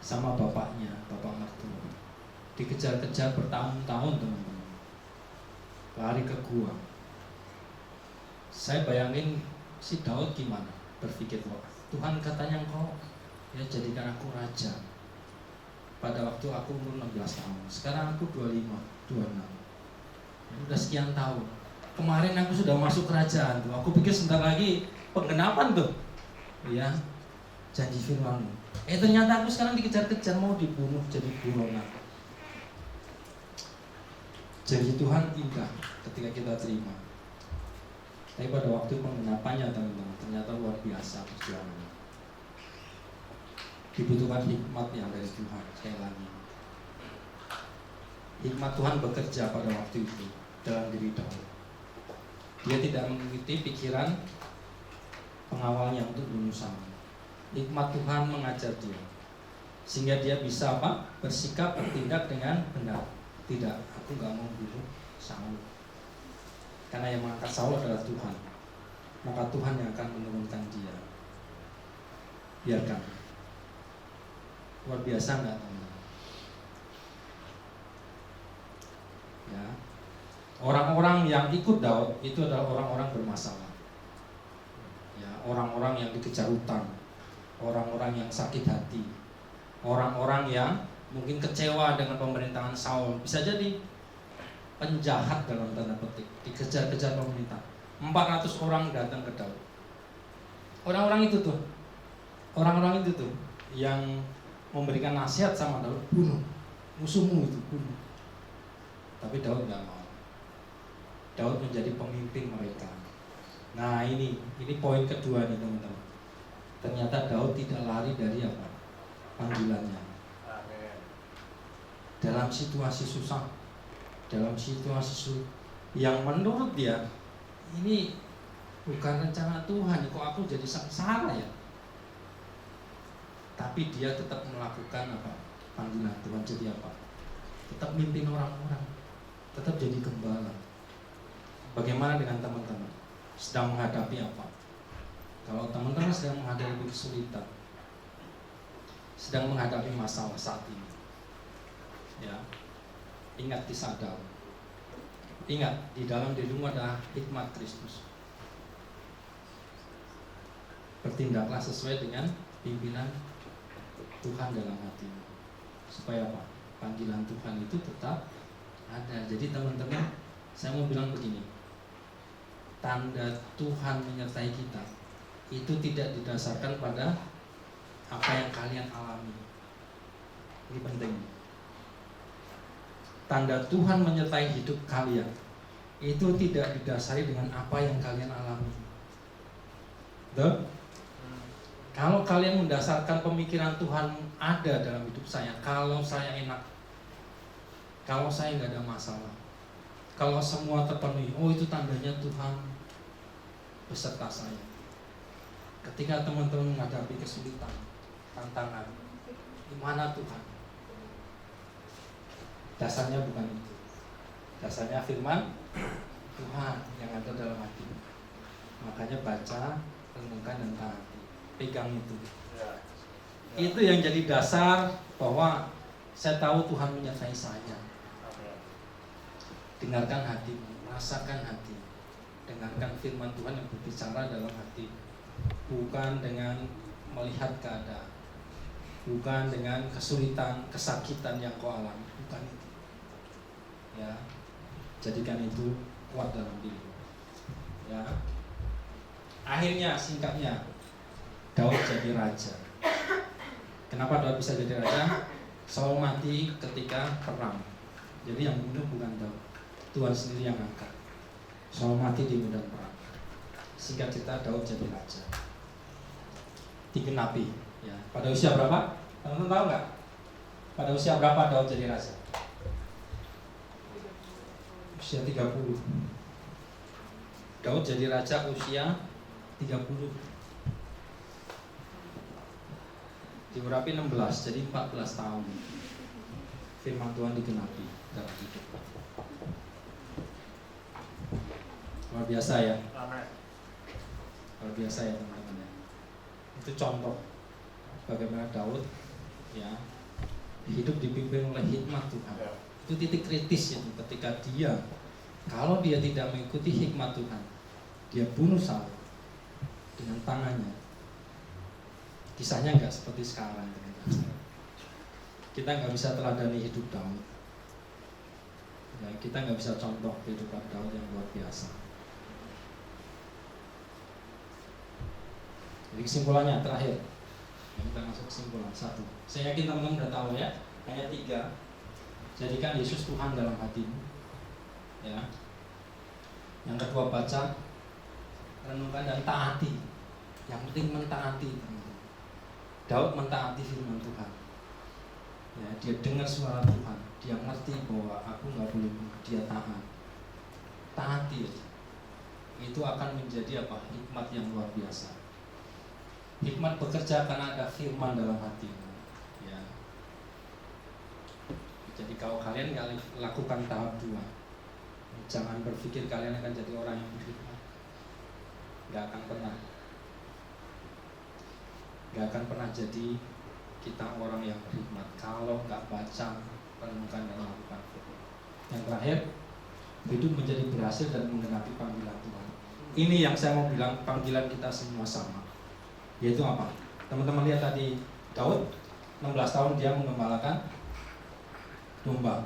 sama bapaknya, bapak mertua. Dikejar-kejar bertahun-tahun teman-teman. Lari ke gua. Saya bayangin si Daud gimana? Berpikir, wah, Tuhan katanya engkau ya jadikan aku raja. Pada waktu aku umur 16 tahun. Sekarang aku 25, 26. Ya, udah sekian tahun. Kemarin aku sudah masuk kerajaan tuh. Aku pikir sebentar lagi penggenapan tuh. Ya, janji firman-Mu. Ternyata aku sekarang dikejar-kejar mau dibunuh jadi buronan. Janji Tuhan indah ketika kita terima. Tapi pada waktu penggenapannya teman-teman, ternyata luar biasa perjuangannya. Dibutuhkan hikmat yang dari Tuhan. Sekali lagi, hikmat Tuhan bekerja pada waktu itu dalam diri Daud. Dia tidak mengikuti pikiran pengawalnya untuk bunuh Saul. Hikmat Tuhan mengajar dia sehingga dia bisa apa? Bersikap, bertindak dengan benar. Tidak, aku nggak mau bunuh Saul. Karena yang mengangkat Saul adalah Tuhan. Maka Tuhan yang akan menurunkan dia. Biarkan. Luar biasa nggak teman-teman? Ya. Orang-orang yang ikut Daud itu adalah orang-orang bermasalah. Ya, orang-orang yang dikejar hutang, orang-orang yang sakit hati, orang-orang yang mungkin kecewa dengan pemerintahan Saul. Bisa jadi penjahat dalam tanda petik, dikejar-kejar pemerintah. 400 orang datang ke Daud. Orang-orang itu tuh yang memberikan nasihat sama Daud, bunuh musuhmu itu, bunuh. Tapi Daud nggak mau. Daud menjadi pemimpin mereka. Nah ini poin kedua nih teman-teman. Ternyata Daud tidak lari dari apa? Panggilannya. Amin. Dalam situasi susah, dalam situasi sulit, yang menurut dia ini bukan rencana Tuhan, kok aku jadi sengsara ya. Tapi dia tetap melakukan apa? Panggilan Tuhan. Jadi apa? Tetap mimpin orang-orang, tetap jadi gembala. Bagaimana dengan teman-teman? Sedang menghadapi apa? Kalau teman-teman sedang menghadapi kesulitan, sedang menghadapi masalah saat ini, ya, ingat kisah Daud. Ingat, di dalam dirimu ada hikmat Kristus. Bertindaklah sesuai dengan pimpinan Tuhan dalam hatimu. Supaya apa? Panggilan Tuhan itu tetap ada. Jadi teman-teman, saya mau bilang begini, tanda Tuhan menyertai kita itu tidak didasarkan pada apa yang kalian alami. Ini penting. Tanda Tuhan menyertai hidup kalian itu tidak didasari dengan apa yang kalian alami. Betul? Kalau kalian mendasarkan pemikiran Tuhan ada dalam hidup saya, kalau saya enak, kalau saya nggak ada masalah, kalau semua terpenuhi, oh itu tandanya Tuhan beserta saya. Ketika teman-teman menghadapi kesulitan, tantangan, di mana Tuhan? Dasarnya bukan itu. Dasarnya firman Tuhan yang ada dalam hati. Makanya baca, renungkan dan taati. Pegang itu. Itu yang jadi dasar bahwa saya tahu Tuhan menyertai saya. Dengarkan hatimu, rasakan hati. Dengarkan firman Tuhan yang berbicara dalam hati. Bukan dengan melihat keadaan, bukan dengan kesulitan, kesakitan yang kau alami, bukan itu. Ya, jadikan itu kuat dalam diri. Ya, akhirnya singkatnya Daud jadi raja. Kenapa Daud bisa jadi raja? Saul mati ketika perang. Jadi yang bunuh bukan Daud, Tuhan sendiri yang angkat. Saul mati di medan perang. Singkat cerita Daud jadi raja. Digenapi. Ya. Pada usia berapa? Teman-teman tahu nggak? Pada usia berapa Daud jadi raja? Usia 30. Daud jadi raja usia 30. Diurapi 16, jadi 14 tahun. Firman Tuhan digenapi dalam hidup. Luar biasa ya. Amin. Luar biasa ya teman-teman ya. Itu contoh bagaimana Daud ya hidup dipimpin oleh hikmat Tuhan. Itu titik kritis itu ketika dia, kalau dia tidak mengikuti hikmat Tuhan, dia bunuh Saul dengan tangannya. Kisahnya nggak seperti sekarang teman-teman. Kita nggak bisa teladani hidup Daud. Ya, kita nggak bisa contoh kehidupan Daud yang luar biasa. Jadi kesimpulannya terakhir, kita masuk kesimpulan 1. Saya yakin teman-teman udah tahu ya. Ayat 3, jadikan Yesus Tuhan dalam hatimu. Ya. Yang kedua, baca, renungkan dan taati. Yang penting mentaati. Daud mentaati firman Tuhan. Ya, dia dengar suara Tuhan. Dia ngerti bahwa aku nggak boleh bunuh. Dia taat. Taati. Itu akan menjadi apa? Hikmat yang luar biasa. Hikmat bekerja karena ada firman dalam hatimu. Ya. Jadi kalau kalian lakukan tahap 2, jangan berpikir kalian akan jadi orang yang berhikmat. Gak akan pernah. Gak akan pernah jadi kita orang yang berhikmat kalau gak baca, renungkan dan lakukan. Yang terakhir, hidup menjadi berhasil dan menggenapi panggilan Tuhan. Ini yang saya mau bilang, panggilan kita semua sama. Yaitu apa? Teman-teman lihat tadi Daud 16 tahun dia menggembalakan domba.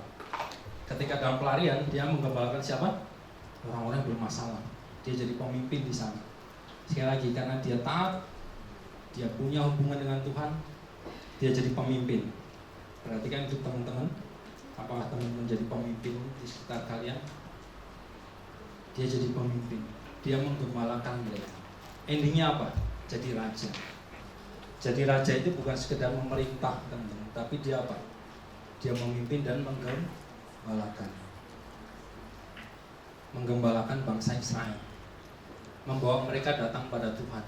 Ketika dalam pelarian dia menggembalakan siapa? Orang-orang yang bermasalah. Dia jadi pemimpin di sana. Sekali lagi karena dia taat, dia punya hubungan dengan Tuhan, dia jadi pemimpin. Perhatikan itu teman-teman. Apakah teman-teman menjadi pemimpin di sekitar kalian? Dia jadi pemimpin. dia menggembalakan mereka. Endingnya apa? Jadi raja. Jadi raja itu bukan sekedar memerintah, teman-teman, tapi dia apa? Dia memimpin dan menggembalakan bangsa Israel, membawa mereka datang pada Tuhan.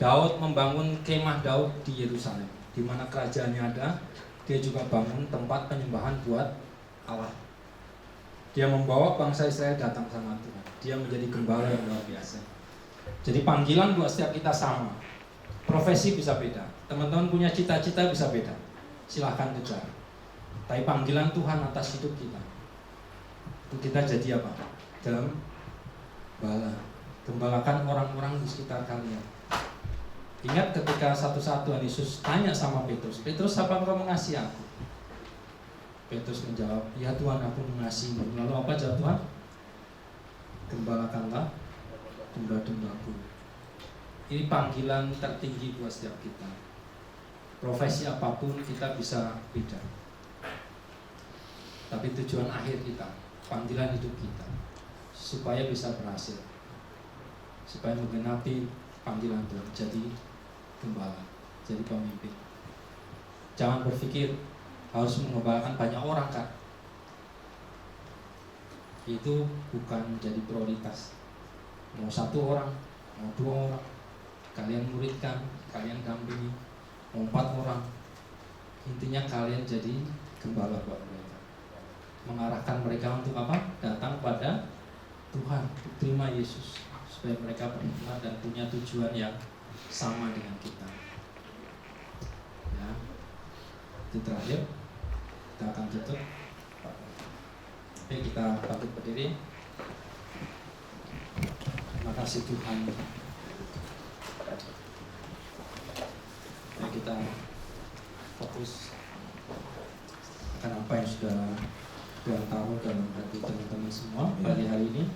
Daud membangun kemah Daud di Yerusalem, di mana kerajaannya ada. Dia juga bangun tempat penyembahan buat Allah. Dia membawa bangsa Israel datang sama Tuhan. Dia menjadi gembala yang luar biasa. Jadi panggilan buat setiap kita sama. Profesi bisa beda, teman-teman punya cita-cita bisa beda, silahkan kejar. Tapi panggilan Tuhan atas hidup kita, itu kita jadi apa? Gembalakan orang-orang di sekitar kalian. Ingat ketika satu-satu Tuhan Yesus tanya sama Petrus, Petrus, apa engkau mengasihi aku? Petrus menjawab, ya Tuhan, aku mengasihimu. Lalu apa jawab Tuhan? Gembalakanlah domba-dombaku. Ini panggilan tertinggi buat setiap kita. Profesi apapun kita bisa beda, tapi tujuan akhir kita, panggilan hidup kita, supaya bisa berhasil, supaya menggenapi panggilan Tuhan, jadi gembala, jadi pemimpin. Jangan berpikir harus mengembalakan banyak orang, kan? Itu bukan jadi prioritas. Mau 1 orang, mau 2 orang, kalian muridkan, kalian dampingi. Mau 4 orang, intinya kalian jadi gembala buat mereka, mengarahkan mereka untuk apa? Datang pada Tuhan, terima Yesus, supaya mereka beriman dan punya tujuan yang sama dengan kita. Ya, itu terakhir. Kita akan tutup. Oke, kita bangkit berdiri. Terima kasih Tuhan. Mari kita fokus akan apa yang sudah Tuhan taruh dalam hati teman-teman semua pada hari ini.